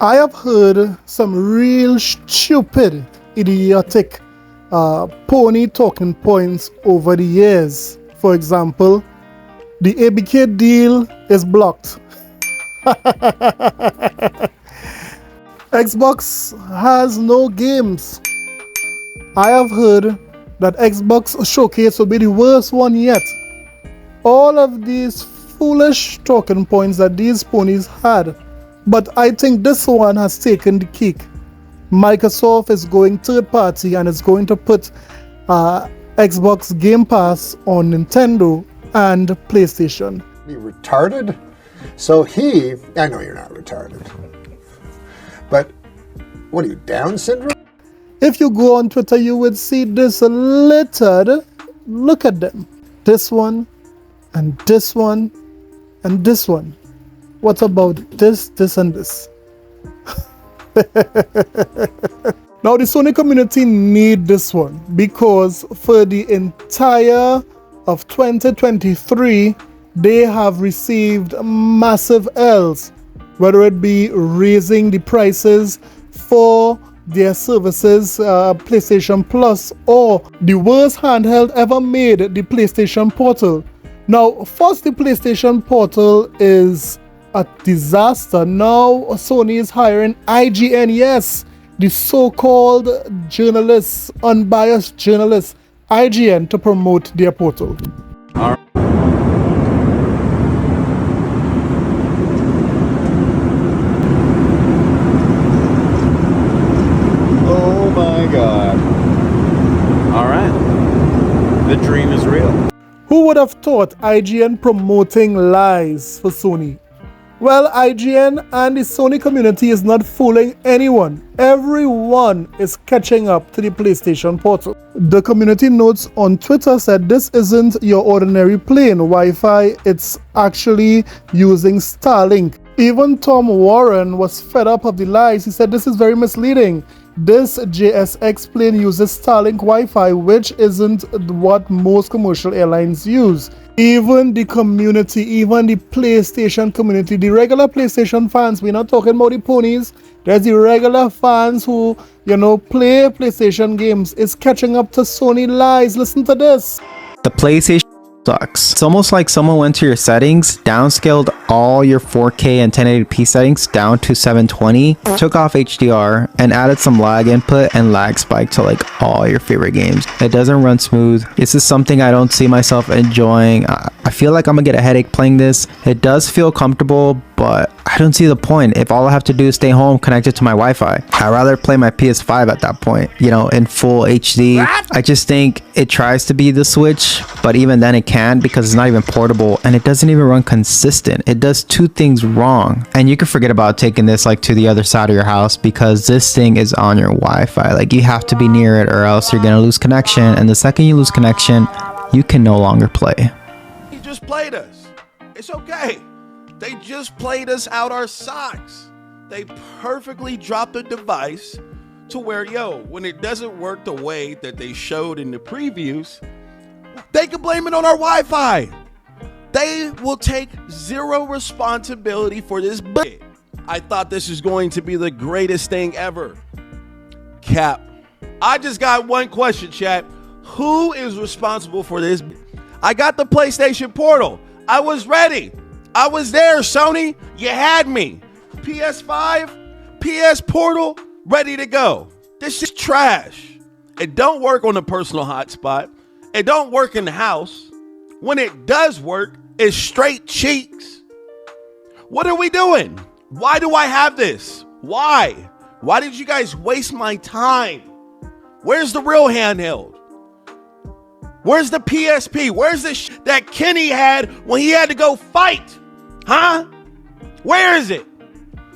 I have heard some real stupid, idiotic pony talking points over the years. For example, the ABK deal is blocked. Xbox has no games. I have heard that Xbox Showcase will be the worst one yet. All of these foolish talking points that these ponies had. But I think this one has taken the cake. Microsoft is going third party and is going to put Xbox Gamepass on Nintendo and PlayStation. You retarded? So I know you're not retarded, but what are you, Down syndrome? If you go on Twitter, you would see this littered. Look at them. This one, and this one, and this one. What about this, this, and this? Now, the Sony community need this one because for the entire of 2023, they have received massive L's, whether it be raising the prices for their services, PlayStation Plus, or the worst handheld ever made, the PlayStation Portal. Now, first, the PlayStation Portal is a disaster. Now Sony is hiring IGN, yes, the so-called journalists, unbiased journalists, IGN, to promote their portal. Oh my God. All right. The dream is real. Who would have thought IGN promoting lies for Sony? Well, IGN and the Sony community is not fooling anyone. Everyone is catching up to the PlayStation Portal. The community notes on Twitter said this isn't your ordinary plain Wi-Fi, it's actually using Starlink. Even Tom Warren was fed up of the lies. He said this is very misleading. This JSX plane uses Starlink Wi-Fi, which isn't what most commercial airlines use. Even the community, even the PlayStation community, the regular PlayStation fans, we're not talking about the ponies, there's the regular fans who, play PlayStation games, is catching up to Sony lies. Listen to this. The PlayStation sucks. It's almost like someone went to your settings, downscaled all your 4K and 1080p settings down to 720, took off HDR, and added some lag input and lag spike to like all your favorite games. It doesn't run smooth. This is something I don't see myself enjoying. I feel like I'm gonna get a headache playing this. It does feel comfortable, but I don't see the point. If all I have to do is stay home connected to my Wi-Fi, I'd rather play my PS5 at that point, in full HD. I just think it tries to be the Switch, but even then it can't because it's not even portable and it doesn't even run consistent. It does two things wrong. And you can forget about taking this like to the other side of your house because this thing is on your Wi-Fi. Like you have to be near it or else you're gonna lose connection. And the second you lose connection, you can no longer play. He just played us. It's okay. They just played us out our socks. They perfectly dropped the device to where, when it doesn't work the way that they showed in the previews, they can blame it on our Wi-Fi. They will take zero responsibility for this bullshit. I thought this was going to be the greatest thing ever. Cap. I just got one question, chat. Who is responsible for this? I got the PlayStation Portal. I was ready. I was there, Sony. You had me. PS5, PS Portal, ready to go. This is trash. It don't work on the personal hotspot. It don't work in the house. When it does work, it's straight cheeks. What are we doing? Why do I have this? Why? Why did you guys waste my time? Where's the real handheld? Where's the PSP? Where's the that Kenny had when he had to go fight? Huh? Where is it?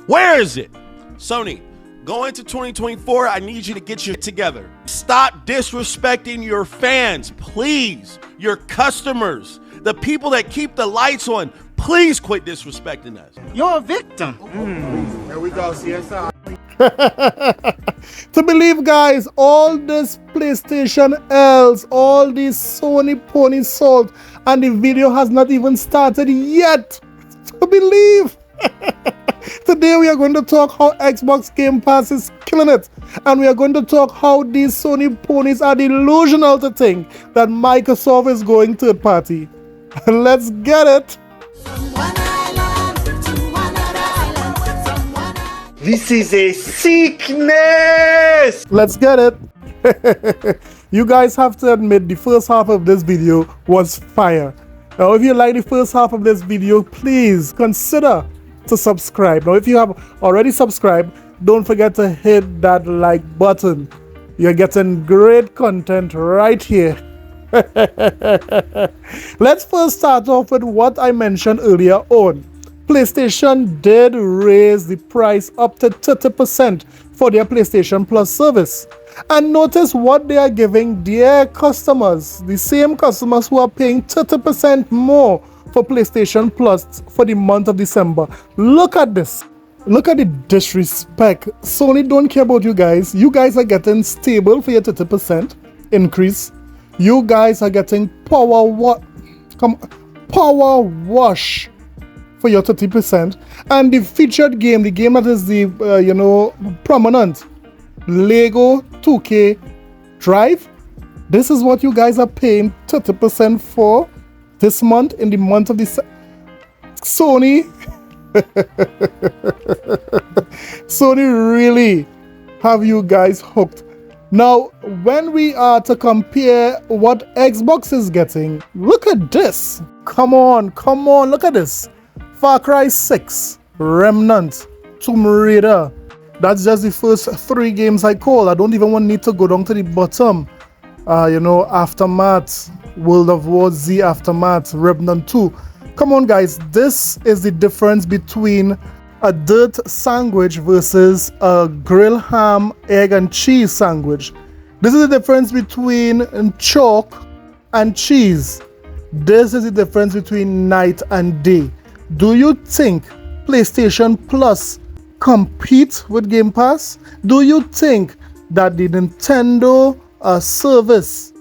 Where is it? Sony, going into 2024, I need you to get your shit together. Stop disrespecting your fans, please. Your customers, the people that keep the lights on, please quit disrespecting us. You're a victim. There we go, CSI. To believe, guys, all this PlayStation L's, all these Sony pony salt, and the video has not even started yet. To believe. Today we are going to talk how Xbox Game Pass is killing it. And we are going to talk how these Sony ponies are delusional to think that Microsoft is going third party. Let's get it. This is a sickness! Let's get it. You guys have to admit the first half of this video was fire. Now if you like the first half of this video, please consider to subscribe. Now if you have already subscribed, don't forget to hit that like button. You're getting great content right here. Let's first start off with what I mentioned earlier on. PlayStation did raise the price up to 30% for their PlayStation Plus service. And notice what they are giving their customers, the same customers who are paying 30% more for PlayStation Plus for the month of December. Look at this. Look at the disrespect. Sony don't care about you guys. You guys are getting stable for your 30% increase. You guys are getting power wash for your 30%. And the featured game, the game that is the prominent Lego 2K Drive, this is what you guys are paying 30% for this month, in the month of December. Sony really have you guys hooked. Now when we are to compare what Xbox is getting, look at this. Come on, look at this. Far Cry 6, Remnant, Tomb Raider. That's just the first 3 games I call. I don't even need to go down to the bottom. Aftermath, World of War Z Aftermath, Remnant 2. Come on guys, this is the difference between a dirt sandwich versus a grilled ham, egg and cheese sandwich. This is the difference between chalk and cheese. This is the difference between night and day. Do you think PlayStation Plus compete with Game Pass? Do you think that the Nintendo service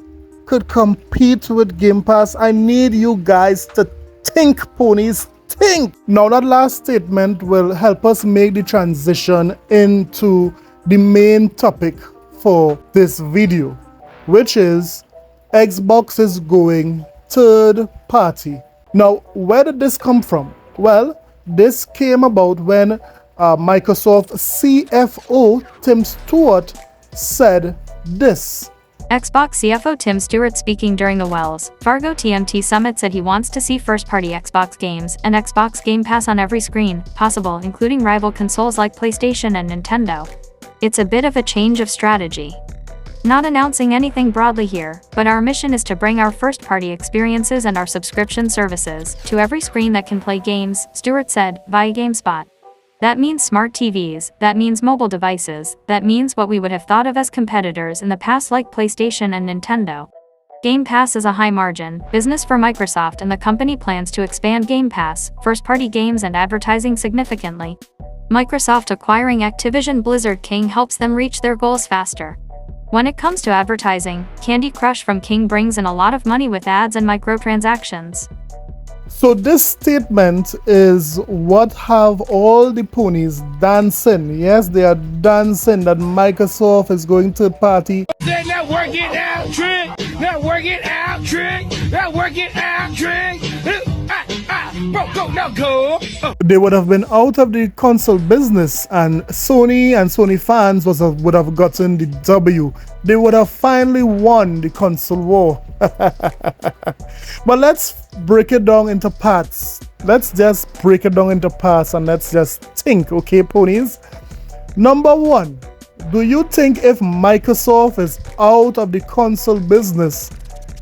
could compete with Game Pass? I need you guys to think, ponies, think. Now that last statement will help us make the transition into the main topic for this video, which is Xbox is going third party. Now where did this come from? Well, this came about when Microsoft CFO Tim Stewart said this. Xbox CFO Tim Stewart speaking during the Wells Fargo TMT Summit said he wants to see first-party Xbox games and Xbox Game Pass on every screen possible, including rival consoles like PlayStation and Nintendo. It's a bit of a change of strategy. Not announcing anything broadly here, but our mission is to bring our first-party experiences and our subscription services to every screen that can play games, Stewart said, via GameSpot. That means smart TVs, that means mobile devices, that means what we would have thought of as competitors in the past like PlayStation and Nintendo. Game Pass is a high-margin business for Microsoft, and the company plans to expand Game Pass, first-party games and advertising significantly. Microsoft acquiring Activision Blizzard King helps them reach their goals faster. When it comes to advertising, Candy Crush from King brings in a lot of money with ads and microtransactions. So this statement is what have all the ponies dancing. Yes, they are dancing that Microsoft is going third party. Now work it out, trick. Now work it out, trick. Now work it out, trick. Go, now go. They would have been out of the console business, and Sony Fans would have gotten the W. They would have finally won the console war. But let's break it down into parts. Let's just break it down into parts and let's just think, okay, ponies? Number 1, do you think if Microsoft is out of the console business,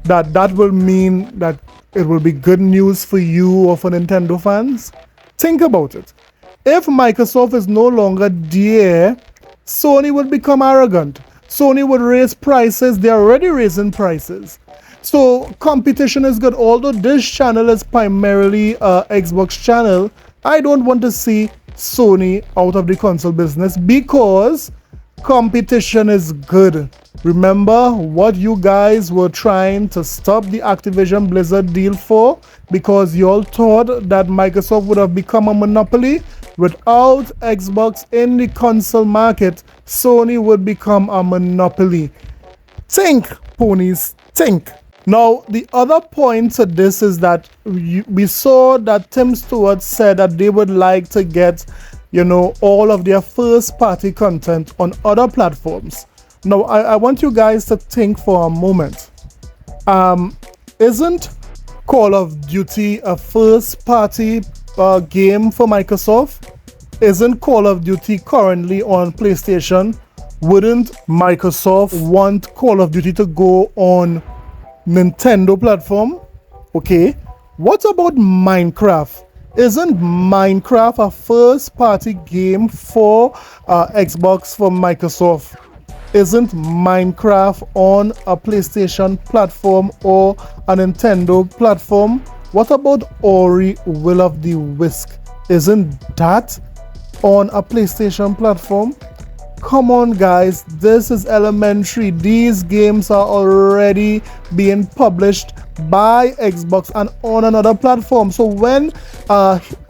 that will mean that it will be good news for you or for Nintendo fans? Think about it. If Microsoft is no longer there, Sony would become arrogant. Sony would raise prices. They're already raising prices. So competition is good. Although this channel is primarily a Xbox channel, I don't want to see Sony out of the console business, because Competition is good. Remember what you guys were trying to stop the Activision Blizzard deal for? Because you all thought that Microsoft would have become a monopoly. Without Xbox in the console market, Sony would become a monopoly. Think, ponies, think. Now, the other point to this is that we saw that Tim Stewart said that they would like to get, all of their first-party content on other platforms. Now, I want you guys to think for a moment. Isn't Call of Duty a first-party game for Microsoft? Isn't Call of Duty currently on PlayStation? Wouldn't Microsoft want Call of Duty to go on Nintendo platform? Okay. What about Minecraft? Isn't Minecraft a first-party game for Xbox from Microsoft? Isn't Minecraft on a PlayStation platform or a Nintendo platform? What about Ori Will of the Wisp? Isn't that on a PlayStation platform? Come on guys, this is elementary. These games are already being published by Xbox and on another platform. So when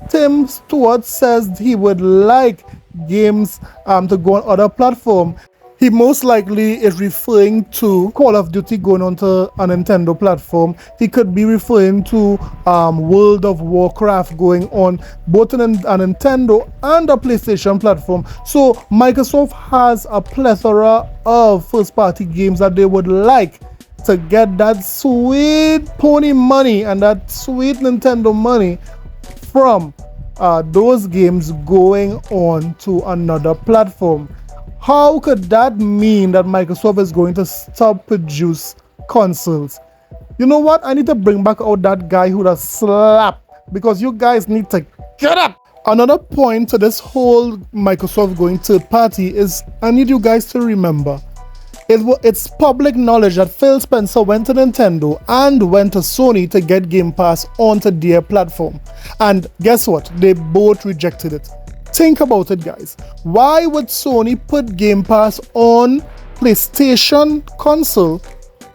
Tim Stewart says he would like games to go on other platform, he most likely is referring to Call of Duty going onto a Nintendo platform. He could be referring to World of Warcraft going on both on a Nintendo and a PlayStation platform. So Microsoft has a plethora of first-party games that they would like to get that sweet pony money and that sweet Nintendo money from those games going on to another platform. How could that mean that Microsoft is going to stop produce consoles? You know what? I need to bring back out that guy who does slap, because you guys need to get up. Another point to this whole Microsoft going third party is I need you guys to remember it's public knowledge that Phil Spencer went to Nintendo and went to Sony to get Game Pass onto their platform. And guess what? They both rejected it. Think about it, guys. Why would Sony put Game Pass on PlayStation console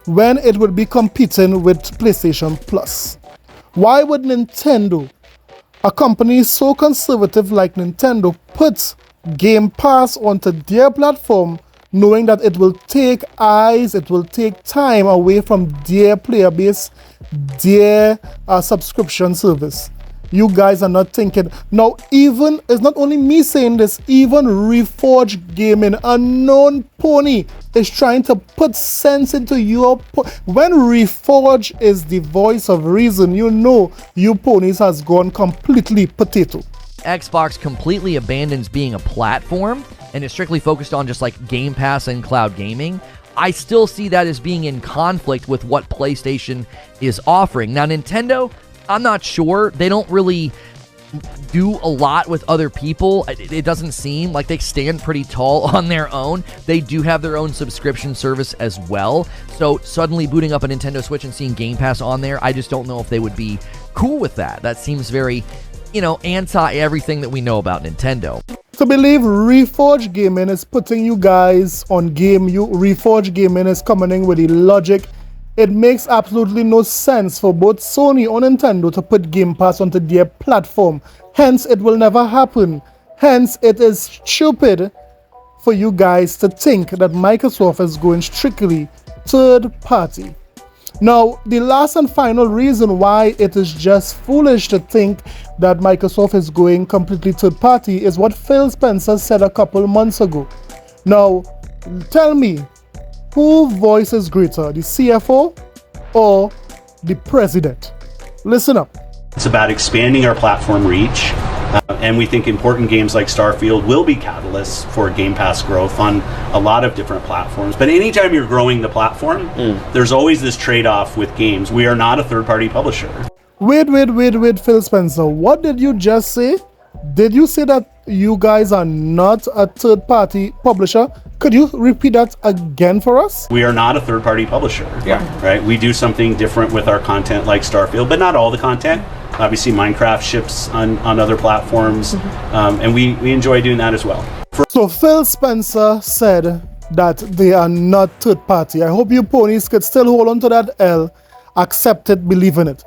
when it would be competing with PlayStation Plus? Why would Nintendo, a company so conservative like Nintendo, put Game Pass onto their platform knowing that it will take eyes, it will take time away from their player base, their subscription service? You guys are not thinking. Now, it's not only me saying this, even Reforge Gaming, a known pony, is trying to put sense into your... When Reforge is the voice of reason, you know you ponies has gone completely potato. Xbox completely abandons being a platform and is strictly focused on just like Game Pass and cloud gaming. I still see that as being in conflict with what PlayStation is offering. Now, Nintendo, I'm not sure. They don't really do a lot with other people. It doesn't seem like they stand pretty tall on their own. They do have their own subscription service as well. So suddenly booting up a Nintendo Switch and seeing Game Pass on there, I just don't know if they would be cool with that. That seems very, anti everything that we know about Nintendo. To believe Reforge Gaming is putting you guys on game, Reforge Gaming is coming in with the logic. It makes absolutely no sense for both Sony or Nintendo to put Game Pass onto their platform. Hence, it will never happen. Hence, it is stupid for you guys to think that Microsoft is going strictly third party. Now, the last and final reason why it is just foolish to think that Microsoft is going completely third party is what Phil Spencer said a couple months ago. Now, tell me, who voice is greater, the CFO or the president? Listen up. It's about expanding our platform reach, and we think important games like Starfield will be catalysts for Game Pass growth on a lot of different platforms. But anytime you're growing the platform, there's always this trade-off with games. We are not a third-party publisher. Wait, Phil Spencer. What did you just say? Did you say that you guys are not a third-party publisher? Could you repeat that again for us? We are not a third-party publisher. Yeah. Right? We do something different with our content like Starfield, but not all the content. Obviously, Minecraft ships on other platforms, and we enjoy doing that as well. So Phil Spencer said that they are not third party. I hope you ponies could still hold on to that L, accept it, believe in it.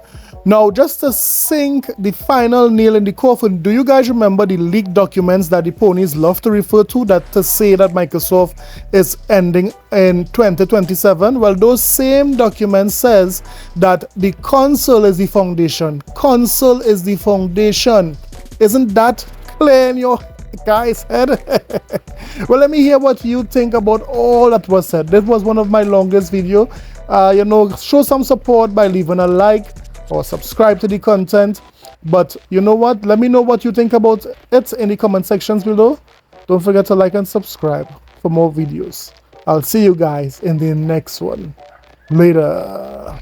Now, just to sink the final nail in the coffin, do you guys remember the leaked documents that the ponies love to refer to, that to say that Microsoft is ending in 2027? Well, those same documents says that the console is the foundation. Console is the foundation. Isn't that clear in your guys' head? Well, let me hear what you think about all that was said. This was one of my longest video. Show some support by leaving a like or subscribe to the content. But you know what? Let me know what you think about it in the comment sections below. Don't forget to like and subscribe for more videos. I'll see you guys in the next one. Later.